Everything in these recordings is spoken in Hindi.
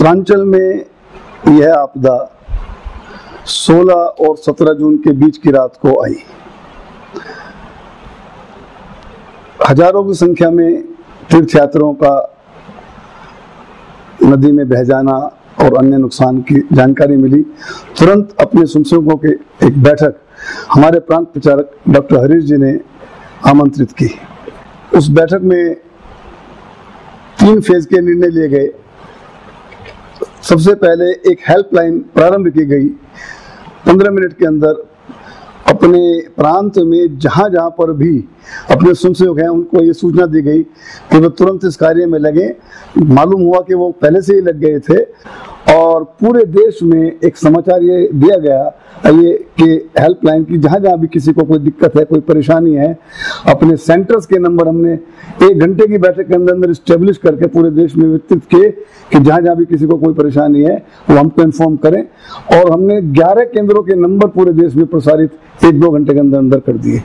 उत्तरांचल में यह आपदा 16 और 17 जून के बीच की रात को आई। हजारों की संख्या में तीर्थयात्रियों का नदी में बह जाना और अन्य नुकसान की जानकारी मिली। तुरंत अपने स्वयंसेवकों के एक बैठक हमारे प्रांत प्रचारक डॉक्टर हरीश जी ने आमंत्रित की। उस बैठक में 3 फेज के निर्णय लिए गए। सबसे पहले एक हेल्पलाइन प्रारंभ की गई। 15 मिनट के अंदर अपने प्रांत में जहाँ जहाँ पर भी अपने स्वयंसेवक हैं उनको ये सूचना दी गई कि वो तुरंत इस कार्य में लगे। मालूम हुआ कि वो पहले से ही लग गए थे और पूरे देश में एक समाचार ये दिया गया ये कि हेल्पलाइन की जहाँ जहाँ भी किसी को कोई दिक्कत है, कोई परेशानी है, अपने सेंटर्स के नंबर हमने 1 घंटे की बैठक के अंदर स्टेब्लिश करके पूरे देश में वितरित किए कि जहाँ जहाँ भी किसी को कोई परेशानी है वो हमको इन्फॉर्म करें। और हमने 11 केंद्रों के नंबर पूरे देश में प्रसारित 1-2 घंटे के अंदर कर दिए।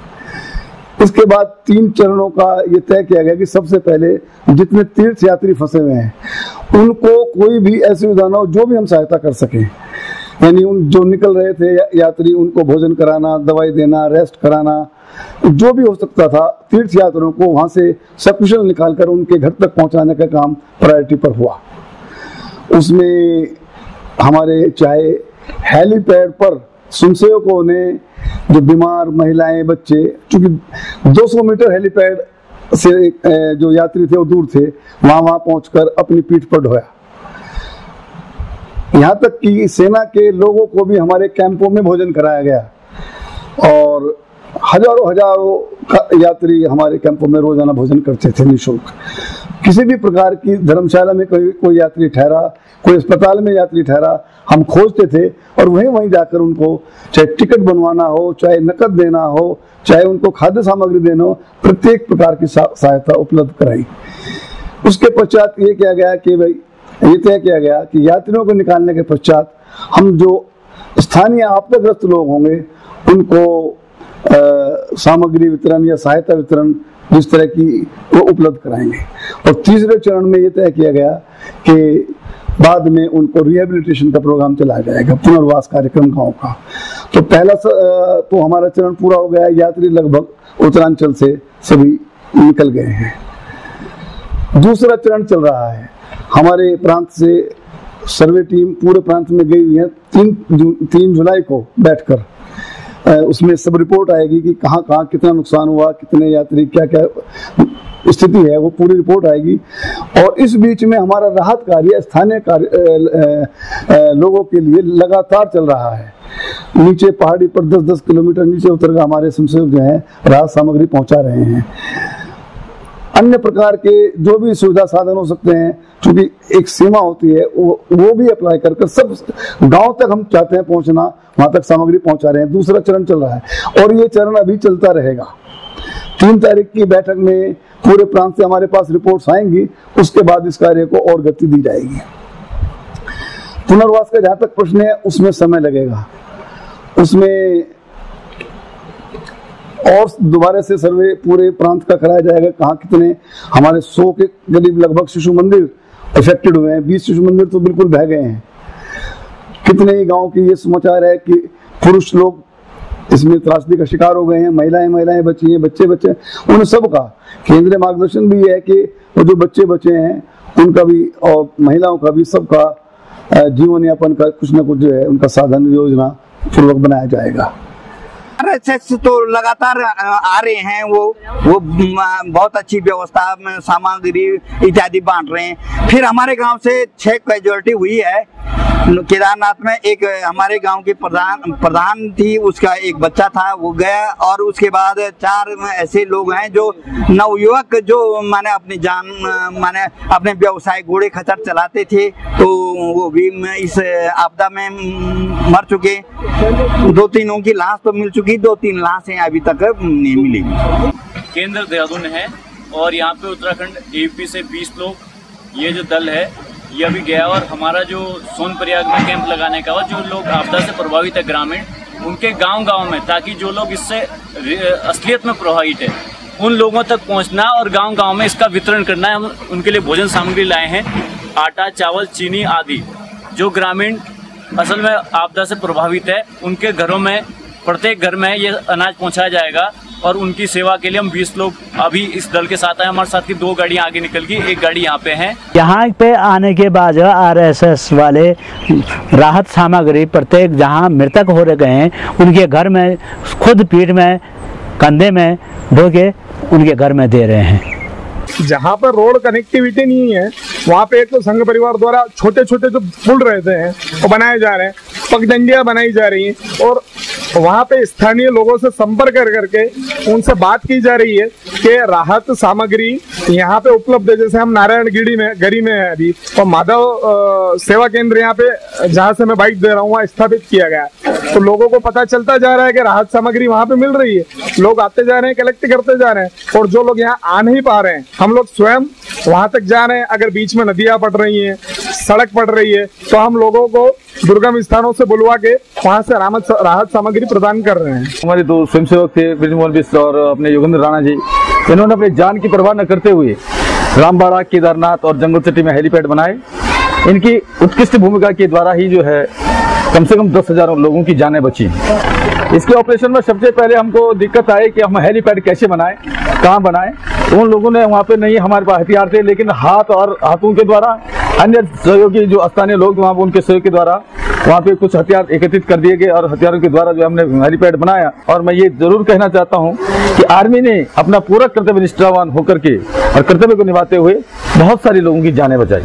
इसके बाद 3 चरणों का ये तय किया गया कि सबसे पहले जितने तीर्थयात्री फंसे हुए हैं उनको कोई भी ऐसी सुविधा ना हो जो भी हम सहायता कर सकें, यानी उन जो निकल रहे थे यात्री उनको भोजन कराना, दवाई देना, रेस्ट कराना, जो भी हो सकता था तीर्थयात्रियों को वहां से सकुशल निकालकर उनके घर तक पहुंचाने का काम प्रायोरिटी पर हुआ। उसमें हमारे चाहे हेलीपैड पर स्वयंसेवकों ने जो बीमार महिलाएं, बच्चे, चूंकि 200 मीटर हेलीपैड से जो यात्री थे वो दूर थे, वहां पहुंचकर अपनी पीठ पर ढोया। यहाँ तक कि सेना के लोगों को भी हमारे कैंपों में भोजन कराया गया और हजारों यात्री हमारे कैंपों में रोजाना भोजन करते थे निःशुल्क। किसी भी प्रकार की धर्मशाला में कोई यात्री ठहरा, कोई अस्पताल में यात्री ठहरा, हम खोजते थे और वहीं जाकर उनको चाहे टिकट बनवाना हो, चाहे नकद देना हो, चाहे उनको खाद्य सामग्री देना हो, प्रत्येक प्रकार की सहायता उपलब्ध कराई। उसके पश्चात ये किया गया कि भाई ये तय किया गया कि यात्रियों को निकालने के पश्चात हम जो स्थानीय आपदाग्रस्त लोग होंगे उनको सामग्री वितरण या सहायता वितरण जिस तरह की वो उपलब्ध कराएंगे। और तीसरे चरण में ये तय किया गया कि बाद में उनको रिहेबिलिटेशन का प्रोग्राम चलाया जाएगा, पुनर्वास कार्यक्रम गाँव का। तो पहला तो हमारा चरण पूरा हो गया। यात्री लगभग उत्तरांचल से सभी निकल गए हैं। दूसरा चरण चल रहा है। हमारे प्रांत से सर्वे टीम पूरे प्रांत में गई हुई है। 3 जुलाई को बैठकर उसमें सब रिपोर्ट आएगी कि कहाँ कहाँ कितना नुकसान हुआ, कितने यात्री, क्या क्या स्थिति है, वो पूरी रिपोर्ट आएगी। और इस बीच में हमारा राहत कार्य स्थानीय लोगों के लिए लगातार चल रहा है। नीचे पहाड़ी पर 10-10 किलोमीटर नीचे उतरकर हमारे स्वयंसेवक जो है राहत सामग्री पहुंचा रहे हैं। अन्य प्रकार के जो भी सुविधा साधन हो सकते हैं, क्योंकि एक सीमा होती है, वो भी अप्लाई कर सब गांव तक हम चाहते हैं पहुंचना, वहां तक सामग्री पहुंचा रहे हैं। दूसरा चरण चल रहा है और ये चरण अभी चलता रहेगा। 3 तारीख की बैठक में पूरे प्रांत से हमारे पास रिपोर्ट्स आएंगी, उसके बाद इस कार्य को और गति दी जाएगी। पुनर्वास का जहां तक प्रश्न है उसमें समय लगेगा, उसमें और दोबारा से सर्वे पूरे प्रांत का कराया जाएगा। कहाँ कितने हमारे 100 के करीब लगभग शिशु मंदिर अफेक्टेड हुए हैं। 20 शिशु मंदिर तो बिल्कुल बह गए हैं। कितने ही गांव की ये समाचार है कि पुरुष लोग इसमें त्रासदी का शिकार हो गए हैं, महिलाएं बची हैं, बच्चे उन सब का केंद्रीय मार्गदर्शन भी है कि वो जो बच्चे हैं उनका भी और महिलाओं का भी सबका जीवन यापन का कुछ न कुछ जो है उनका साधन योजना पूर्वक बनाया जाएगा। RSS तो लगातार आ रहे हैं, वो बहुत अच्छी व्यवस्था में सामग्री इत्यादि बांट रहे हैं। फिर हमारे गांव से 6 कैजुअलिटी हुई है। केदारनाथ में एक हमारे गांव के प्रधान थी, उसका एक बच्चा था, वो गया। और उसके बाद 4 ऐसे लोग हैं जो नवयुवक जो माने अपनी जान माने अपने व्यवसाय घोड़े खच्चर चलाते थे, तो वो भी इस आपदा में मर चुके। 2-3 की लाश तो मिल चुकी, 2-3 लाशें अभी तक नहीं मिली। केंद्र देहरादून है और यहाँ पे उत्तराखंड AVP से 20 लोग ये जो दल है ये अभी गया। और हमारा जो सोनप्रयाग में कैंप लगाने का, और जो लोग आपदा से प्रभावित है ग्रामीण, उनके गांव में, ताकि जो लोग इससे असलियत में प्रभावित है उन लोगों तक पहुंचना और गांव में इसका वितरण करना है। हम उनके लिए भोजन सामग्री लाए हैं आटा, चावल, चीनी आदि जो ग्रामीण असल में आपदा से प्रभावित है, उनके घरों में, प्रत्येक घर में ये अनाज पहुंचाया जाएगा। और उनकी सेवा के लिए हम 20 लोग अभी इस दल के साथ हैं। हमारे साथ की 2 गाड़ियां आगे निकल गई, 1 गाड़ी यहाँ पे है। यहाँ पे आने के बाद RSS वाले राहत सामग्री प्रत्येक जहाँ मृतक हो गए हैं उनके घर में खुद पीठ में कंधे में ढो के उनके घर में दे रहे हैं। जहाँ पर रोड कनेक्टिविटी नहीं है वहाँ पे एक तो संघ परिवार द्वारा छोटे छोटे जो पुल रहते हैं वो बनाए जा रहे हैं, पगडंडियाँ बनाई जा रही हैं और वहाँ पे स्थानीय लोगों से संपर्क कर करके उनसे बात की जा रही है कि राहत सामग्री यहाँ पे उपलब्ध है। जैसे हम नारायणगढ़ी में है अभी, और माधव सेवा केंद्र यहाँ पे जहाँ से मैं बाइक दे रहा हूँ वहाँ स्थापित किया गया है। तो लोगों को पता चलता जा रहा है कि राहत सामग्री वहाँ पे मिल रही है, लोग आते जा रहे हैं, कलेक्ट करते जा रहे हैं। और जो लोग यहाँ आ नहीं पा रहे हैं, हम लोग स्वयं वहां तक जा रहे हैं। अगर बीच में नदियां पड़ रही हैं, सड़क पड़ रही है, तो हम लोगों को दुर्गम स्थानों से बुलवा के वहां से राहत सामग्री प्रदान कर रहे हैं। हमारे 2 स्वयंसेवक थे, ब्रिजमोहन बिश्ट और अपने योगेंद्र राणा जी, इन्होंने अपनी जान की परवाह न करते हुए रामबाड़ा, केदारनाथ और जंगलचट्टी में हेलीपैड बनाए। इनकी उत्कृष्ट भूमिका के द्वारा ही जो है कम से कम 10,000 लोगों की जानें बची। इसके ऑपरेशन में सबसे पहले हमको दिक्कत आई कि हम हेलीपैड कैसे बनाएं, कहाँ बनाएं। तो उन लोगों ने वहाँ पे नहीं, हमारे पास हथियार थे, लेकिन हाथों के द्वारा अन्य सहयोगी जो स्थानीय लोग वहाँ उनके सहयोग के द्वारा वहाँ पे कुछ हथियार एकत्रित कर दिए गए और हथियारों के द्वारा जो हमने हेलीपैड बनाया। और मैं ये जरूर कहना चाहता हूँ कि आर्मी ने अपना पूरा कर्तव्य निष्ठावान होकर के और कर्तव्य को निभाते हुए बहुत सारे लोगों की जानें बचाई।